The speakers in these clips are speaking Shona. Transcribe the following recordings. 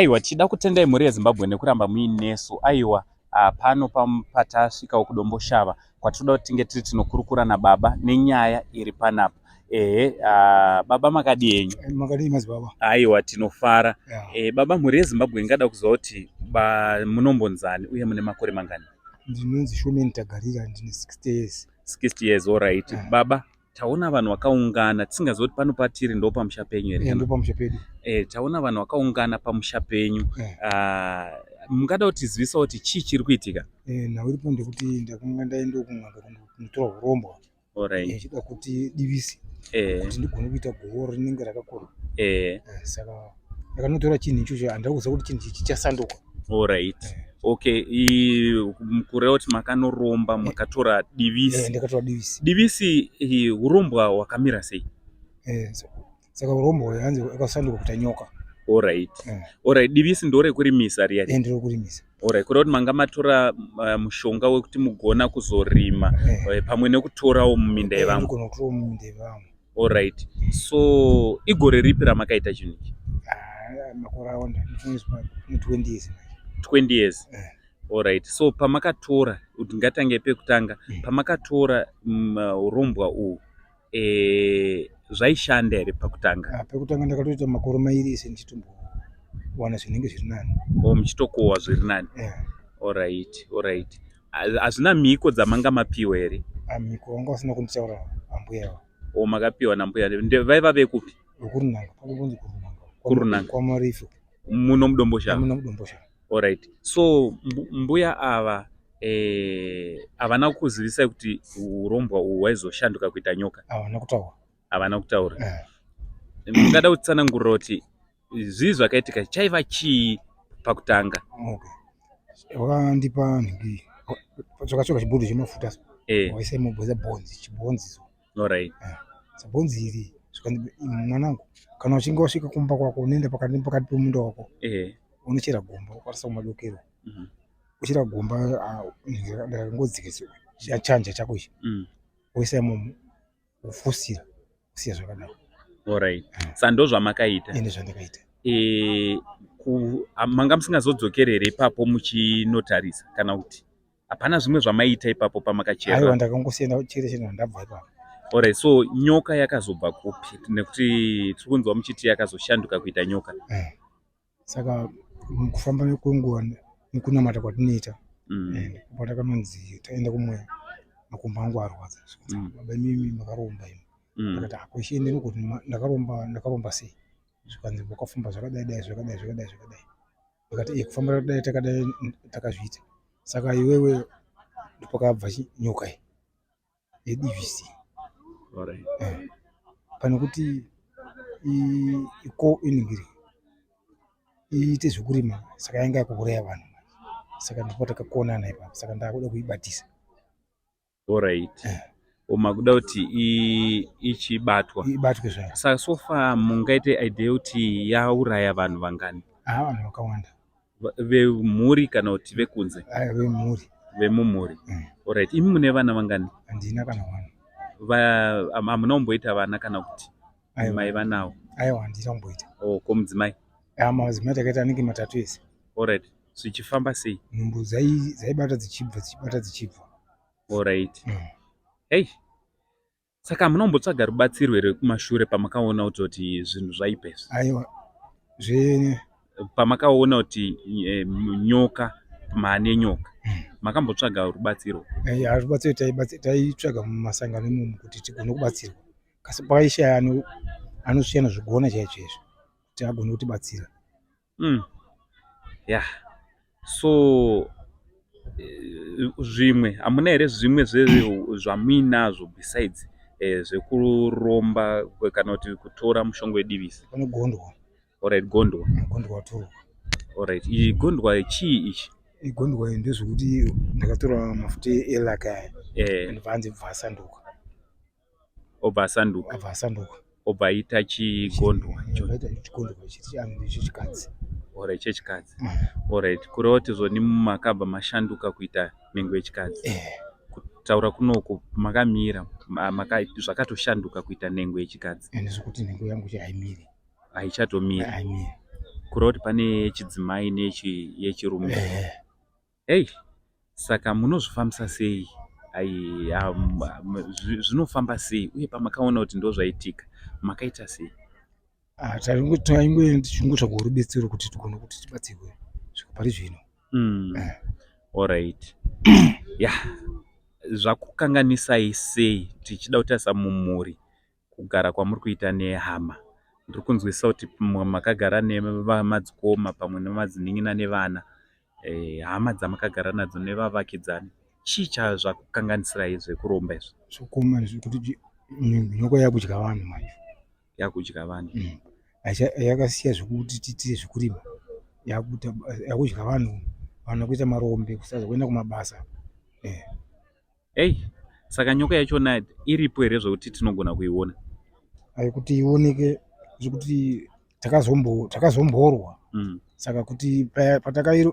Aiwa, tida kutendai mhuri yeZimbabwe nekuramba muinesu. Aiwa, pano patasvikawo kudomboshava kwatinoda kuti tinge tiri tinokurukura nababa nenyaya iri panapa. Baba makadi enyu? Makadi madzibaba. Aiwa, tinofara. Baba, mhuri yeZimbabwe ingada kuziva kuti munombonzani uye mune makore mangani? Ndinonzi Shomeni Tagarira, ndine 60 years. 60 years, all right. Baba, taona vanhu vakaungana, tisingazivi kuti pano patiri ndo pamusha penyu here? Ndo pamusha pedu. Taona vanhu vakaungana pamusha penyu. Mungada kuti zivisa kuti chii chiri kuitika? Nauripo ndekuti ndakunga ndaenda kumwanga kunotora Hurombwa. All right. Chida kuti divisi. Kuti ndigone kuita gohoro rinenge rakakura. Saka ndakanotora chinhu ichocho, handida kuziva kuti chinhu ichi chichasanduka. All right. Okay, kureva kuti makanoromba makatora divisi. Ndakatora divisi. Divisi Hurombwa wakamira sei? Saka Hurombwa yanzi akasanduka kuita nyoka. All right. All right, divisi ndore kurimisa riya. Ndore kurimisa. All right, kureva kuti manga matora mushonga wekuti mugona kuzorima pamwe nekutorawo muminda yevanhu. Ndikona kutorawo muminda yevanhu. All right. So igore ripi ramakaita chinhu ichi? Makore awanda, 20 years. 20 years. All right. So pamakatora, ngatange pekutanga, pamakatora Hurombwa uyu, zvaishanda here pakutanga? Pekutanga ndakatoita makore mairi ese ndichitombowana zvinenge zviri nani. Muchitokohwa zviri nani. All right. All right. Hazvina mhiko dzamanga mapiwa here? Mhiko vanga vasina kunditaura ambuya. Makapiwa nambuya. Vaiva vekupi? Kurunanga. Kurunanga. Kwamarifu. Muno mudomboshava. Muno mudomboshava. All right. So mbuya ava havana kuzivisa kuti Hurombwa uyu waizoshanduka kuita nyoka? Havana kutaura. Mungada kutsanangurira kuti zvii zvakaitika, chaiva chii pakutanga? Vakandipa nhingi zvakatsvaka chibhodhi chemafuta waisa imobhoza chibhonzi. All right. Bhonzi iri mwanangu, kana uchinge wasvika kumba kwako unoenda pakati pemunda wako, unochera gomba ukwarisa kumadokero. Uchera gomba ndakangodzikisa chanja chako ichi. Woisa imomo ufusira kusiya zvakadaro. All right. Sando zvamakaita? Ende zvandakaita. Manga musingazodzokere here ipapo muchinotarisa kana kuti hapana zvimwe zvamaita ipapo pamakachera? Aiwa, ndakangosiyenda chere ndabva ipapo. All right. So nyoka yakazobva kupi? Nekuti tiri kunzwa muchiti yakazoshanduka kuita nyoka. Saka kufamba kwenguva nekunamata kwatinoita, patakanonzi taenda kumwe makumbo angu arwadza. Baba mimi makaromba imi. Ndakati hakuchiende nokuti ndakaromba sei. Zvikanzi wakafamba zvakadai. Ndakati kufamba takadai takazviita. Saka iwewe ndopakabva nyoka iyi yedivisi. All right. Pane kuti iko iningiri iite zvekurima, saka yanga yakuuraya vanhu. Saka ndipo takakonana ipapo, saka ndakuda kuibatisa. All right. Makuda kuti ichibatwa. Ibatwe zvaro. Saka sofa mungaite idea kuti yauraya vanhu vangani? Vanhu vakawanda. Vemhuri kana kuti vekunze? Vemhuri. Vemumhuri. All right. Imi mune vana vangani? Handina kana vana. Hamuna kumboita vana kana kuti mai vanawo? Aiwa, handina kumboita. Ko mudzimai? Madzimai takaita anenge matatu ese. All right. Zvichifamba sei? Nhumbu dzaibata dzichibva. All right. Hey. Saka munombotsvaga rubatsiro here kumashure pamakaona kuti zvinhu zvaipa izvi? Aiwa. Pamakaona kuti nyoka mane nyoka, makambotsvaga rubatsiro? Rubatsiro taitsvaga mumasangano imomo kuti tigone kubatsirwa. Kasi pakaishaya anosiyana zvigona chaicho izvo kuti agone kutibatsira. Yeah. So zvimwe hamuna here zvimwe zvamuinazvo besides zvekuromba kana kuti kutora mushonga wedivisi? Pane gondwa. All right. Gondwa. Gondwa too. All right. Gondwa chii ichi? Gondwa ndezvekuti ndakatora mafuta elaka vanzi bvasanduka. Obva asanduka. Obva aita chigondwa. Chigondwa chechikadzi. All right, chechikadzi. All right. Kureva kuti zvoni makabva mashanduka kuita nhengo yechikadzi. Kutaura kunoku makamira zvakatoshanduka kuita nhengo yechikadzi. Ndezvekuti nhengo yangu haimiri. Haichatomiri. Haimiri. kuroti pane chidzimai yechirume. Hey, saka munozvifambisa sei? Zvinofamba sei uye pamakaona kuti ndozvaitika makaita sei? Taingotsvaga rubetsero kuti tikone kuti tibatsirwe pari zvino. Alright. Zvakukanganisai sei tichida kutarisa mumhuri kugara kwamuri kuita nehama? Ndiri kunzwisa kuti makagara nemadzikoma pamwe nemadzinin'ina nevana, hama dzamakagara nadzo nevavakidzani. Chii chazvakukanganisirai zvekuromba izvi? Zvokoma kuti nyoka yakudya vanhu manje. Yakudya vanhu. Yakasiya zvokuti tiitire zvekurima. Yakudya vanhu, vanhu kuita marombe, kusaza kuenda kumabasa. Saka nyoka yachona iripo here zvokuti tinogona kuiona? Kuti ioneke zvokuti takazomborwa. Saka kuti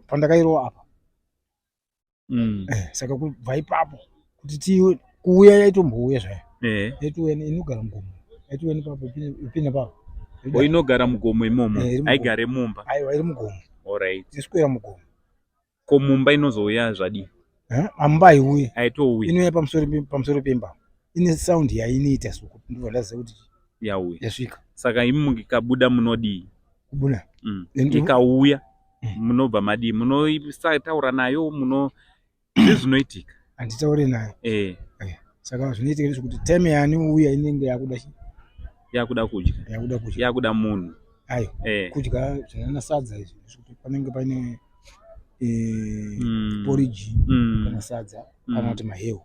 pandakairowa apa. Saka kubva ipapo kuti kuuya yaitombouya zvayo. Yaitouya inogara mugomo. Yaitouya ipapo ipinda papo. Inogara mugomo imomo, haigare mumba. Aiwa, iri mugomo. Alright. Iswera mugomo. Ko mumba inozouya zvadi? Mumba haiuyi. Haitouyi. Inouya pamusoro pemba. Ine sound yainoita sokuti ndibva ndaziva kuti yasvika. Saka imi ikabuda munodii? Kubuda. Ikauya munobva madii? Munotaura nayo? Zvinoitika? Handitaure nayo. Saka zvinoitika ndezvekuti time yaanouya inenge yakuda chi? Yakuda kudya. Yakuda munhu. Kudya zvinana sadza izvi zvekuti panenge paine porridge kana sadza kana kuti mahewu.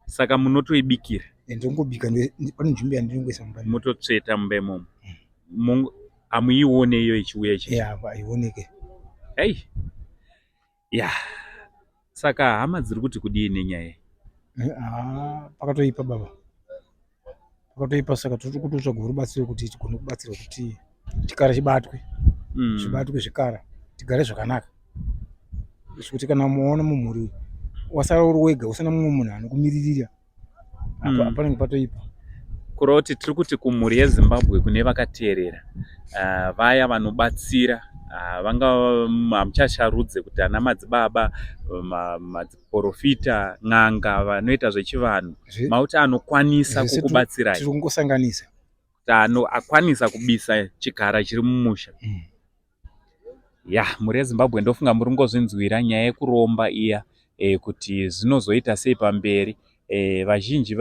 Saka munotoibikira? Ndongobika, pane nzvimbo yandinongoisa mumba. Mototsveta mumba imomo. Hamuione iyo ichiuya ichi? Haioneke. Saka hama dziri kuti kudii nenyaya? Pakatoipa baba. Pakatoipa, saka tiri kutotsvaga rubatsiro kuti tigone kubatsirwa kuti chikara chibatwe. Zvibatwe zvikara. Tigare zvakanaka. Zvekuti kana muona mumhuri wasara uri wega usina mumwe munhu anokumiririra, panenge patoipa. Kureva kuti tiri kuti kumhuri yeZimbabwe kune vakateerera, vaya vanobatsira, vanga hamuchasharudze kuti ana madzibaba, madziprofita, n'anga vanoita zvechivanhu, mauti anokwanisa kukubatsirai? Tiri kungosanganisa. Akwanisa kubisa chikara chiri mumusha. Mhuri yeZimbabwe ndofunga muri ngozvinzwira nyaya yekuromba iya, kuti zvinozoita sei pamberi. Vazhinji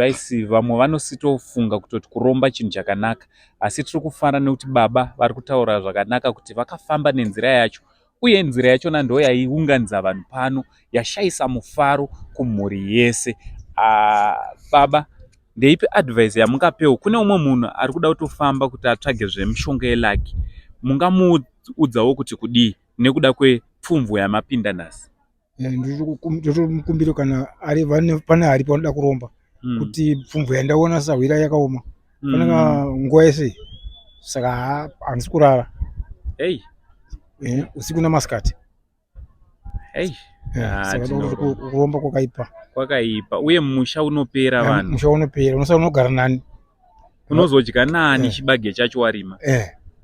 vamwe vanositofunga kutoti kuromba chinhu chakanaka, asi tiri kufara nekuti baba vari kutaura zvakanaka kuti vakafamba nenzira yacho, uye nzira yachona ndo yaiunganidza vanhu pano, yashayisa mufaro kumhuri yese. Baba, ndeipi advice yamungapewo kune umwe munhu ari kuda kutofamba kuti atsvage zvemishonga yelaki? Mungamuudzawo kuti kudii nekuda kwepfumvu yamapinda nhasi? Ndinomukumbira kana pane ari panoda kuromba kuti pfumvu yandaona sahwira yakaoma pananga nguva yese, saka handisi kurara usiku namasikati. Saka kuromba kwakaipa, uye musha unopera vanhu. Musha unopera, unosara unogara nani, unozodya nani chibage chacho warima.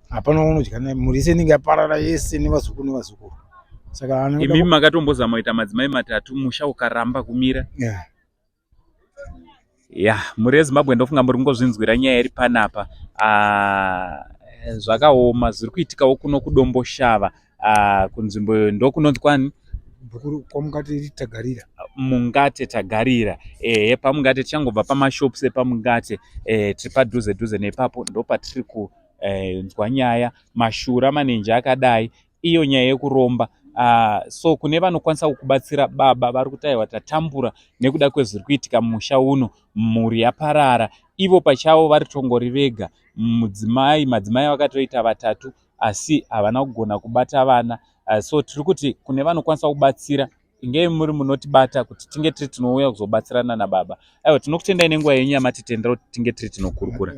Hapana unodya nani, mhuri yese inenge yaparara yese nevazukuru. Saka imi makatombozama kuita madzimai matatu, musha ukaramba kumira. Mhuri yeZimbabwe ndofunga muri kungozvinzwira nyaya iri panapa. Zvakaoma zviri kuitikawo kuno kuDomboshava, kunzvimbo ndokunonzi kwani? Kwamungate Tagarira. Mungate Tagarira. Pamungate tichangobva pamashops epamungate, tiri padhuze nepapo ndopatiri kunzwa nyaya. Mashura manenje akadai, iyo nyaya yekuromba. So kune vanokwanisa kukubatsira baba, vari kuti aiwa tatambura nekuda kwezviri kuitika mumusha uno, mhuri yaparara, ivo pachavo vari tongori vega. Madzimai vakatoita vatatu, asi havana kugona kubata vana. So tiri kuti kune vanokwanisa kubatsira, ingei muri munotibata kuti tinge tiri tinouya kuzobatsirana nababa. Tinokutendai nenguva yenyu yamatitendera kuti tinge tiri tinokurukura.